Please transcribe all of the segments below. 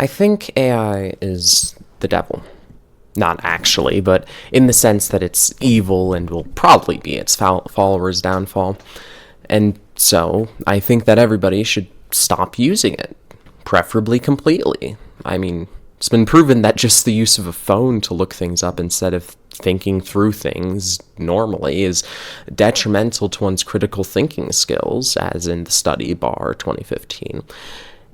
I think AI is the devil. Not actually, but in the sense that it's evil and will probably be its followers' downfall. And so, I think that everybody should stop using it, preferably completely. I mean, it's been proven that just the use of a phone to look things up instead of thinking through things normally is detrimental to one's critical thinking skills, as in the study Barr 2015.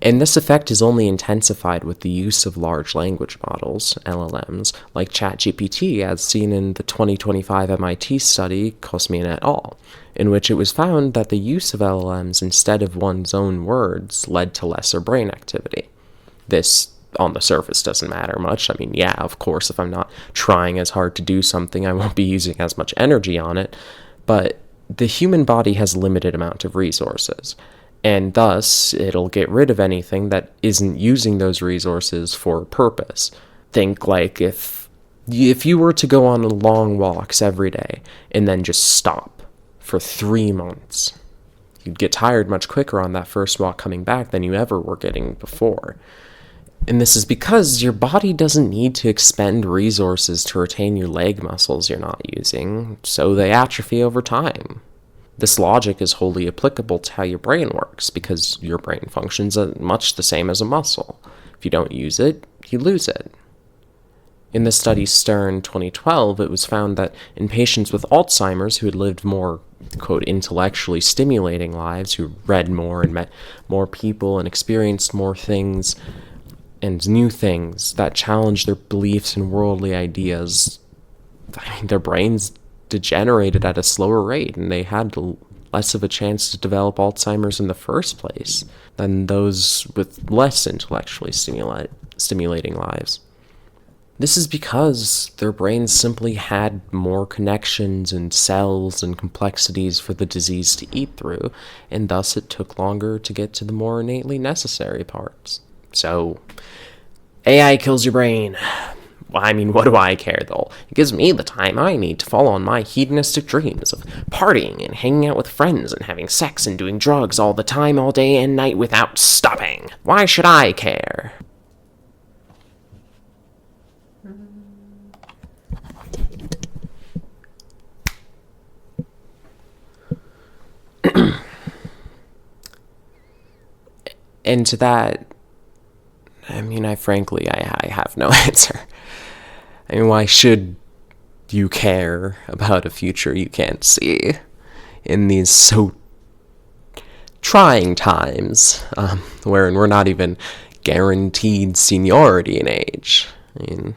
And this effect is only intensified with the use of large language models, LLMs, like ChatGPT, as seen in the 2025 MIT study Kosmian et al., in which it was found that the use of LLMs instead of one's own words led to lesser brain activity. This, on the surface, doesn't matter much. I mean, yeah, of course, if I'm not trying as hard to do something, I won't be using as much energy on it, but the human body has a limited amount of resources, and thus it'll get rid of anything that isn't using those resources for a purpose. Think like if you were to go on long walks every day and then just stop for 3 months, you'd get tired much quicker on that first walk coming back than you ever were getting before. And this is because your body doesn't need to expend resources to retain your leg muscles you're not using, so they atrophy over time. This logic is wholly applicable to how your brain works, because your brain functions much the same as a muscle. If you don't use it, you lose it. In the study Stern 2012, it was found that in patients with Alzheimer's who had lived more, quote, intellectually stimulating lives, who read more and met more people and experienced more things and new things that challenged their beliefs and worldly ideas, I mean, their brains degenerated at a slower rate, and they had less of a chance to develop Alzheimer's in the first place than those with less intellectually stimulating lives. This is because their brains simply had more connections and cells and complexities for the disease to eat through, and thus it took longer to get to the more innately necessary parts. So, AI kills your brain. Well, I mean, what do I care, though? It gives me the time I need to follow on my hedonistic dreams of partying and hanging out with friends and having sex and doing drugs all the time, all day and night without stopping. Why should I care? And to that, I mean, I have no answer. I mean, why should you care about a future you can't see in these so trying times, wherein we're not even guaranteed seniority in age? I mean,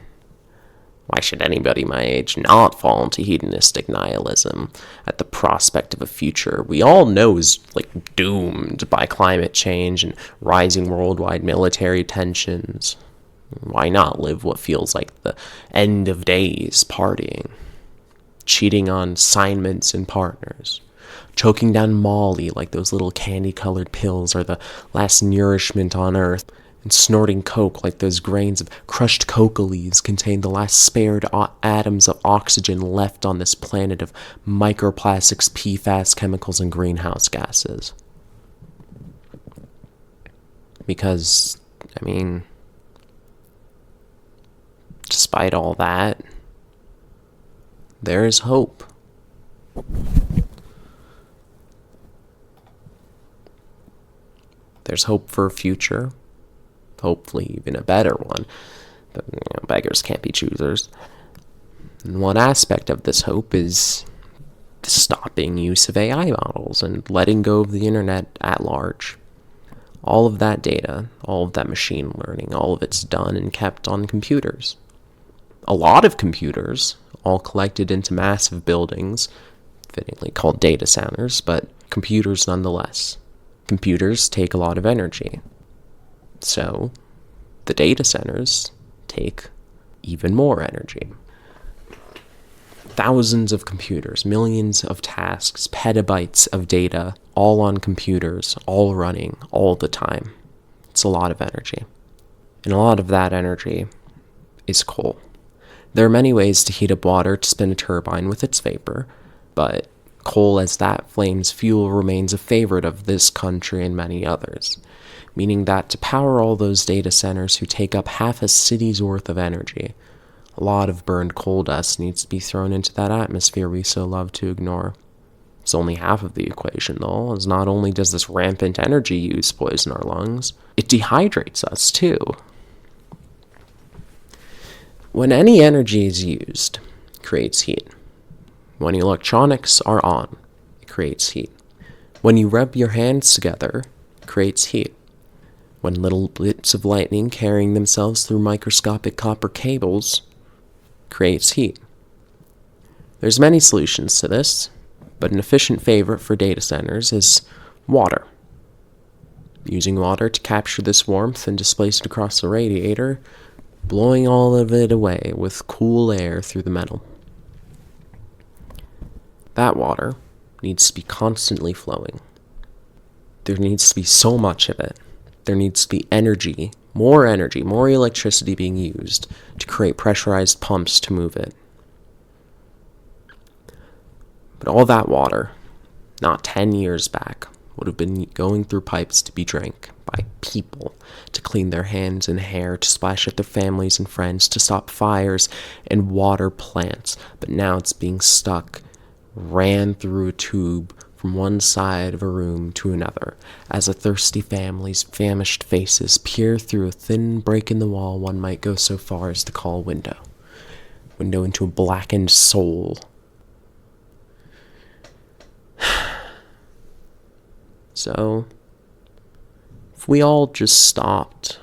why should anybody my age not fall into hedonistic nihilism at the prospect of a future we all know is, like, doomed by climate change and rising worldwide military tensions? Why not live what feels like the end of days partying, cheating on assignments and partners, choking down Molly like those little candy-colored pills are the last nourishment on Earth, and snorting coke like those grains of crushed coca leaves contain the last spared atoms of oxygen left on this planet of microplastics, PFAS chemicals, and greenhouse gases? Because, I mean, despite all that, there is hope. There's hope for a future, hopefully even a better one, but beggars can't be choosers. And one aspect of this hope is the stopping use of AI models and letting go of the internet at large. All of that data, all of that machine learning, all of it's done and kept on computers. A lot of computers, all collected into massive buildings, fittingly called data centers, but computers nonetheless. Computers take a lot of energy. So, the data centers take even more energy. Thousands of computers, millions of tasks, petabytes of data, all on computers, all running, all the time. It's a lot of energy. And a lot of that energy is coal. There are many ways to heat up water to spin a turbine with its vapor, but coal as that flame's fuel remains a favorite of this country and many others. meaning that to power all those data centers who take up half a city's worth of energy, a lot of burned coal dust needs to be thrown into that atmosphere we so love to ignore. It's only half of the equation, though, as not only does this rampant energy use poison our lungs, it dehydrates us, too. When any energy is used, it creates heat. When electronics are on, it creates heat. When you rub your hands together, it creates heat. When little bits of lightning carrying themselves through microscopic copper cables creates heat. There's many solutions to this, but an efficient favorite for data centers is water. Using water to capture this warmth and displace it across the radiator, blowing all of it away with cool air through the metal. That water needs to be constantly flowing. There needs to be so much of it. There needs to be energy, more electricity being used to create pressurized pumps to move it. But all that water, not 10 years back, would have been going through pipes to be drank by people, to clean their hands and hair, to splash at their families and friends, to stop fires and water plants. But now it's being ran through a tube from one side of a room to another, as a thirsty family's famished faces peer through a thin break in the wall one might go so far as to call a window into a blackened soul. So, if we all just stopped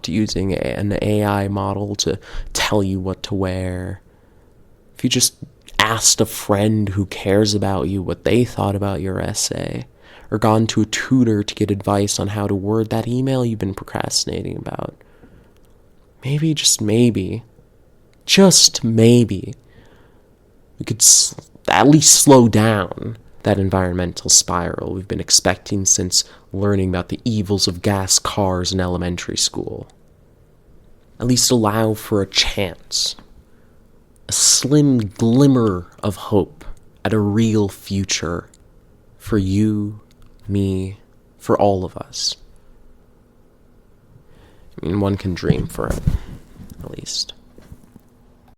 using an AI model to tell you what to wear, if you just asked a friend who cares about you what they thought about your essay, or gone to a tutor to get advice on how to word that email you've been procrastinating about, maybe, just maybe, we could at least slow down that environmental spiral we've been expecting since learning about the evils of gas cars in elementary school. At least allow for a chance, a slim glimmer of hope at a real future for you, me, for all of us. I mean, one can dream for it, at least.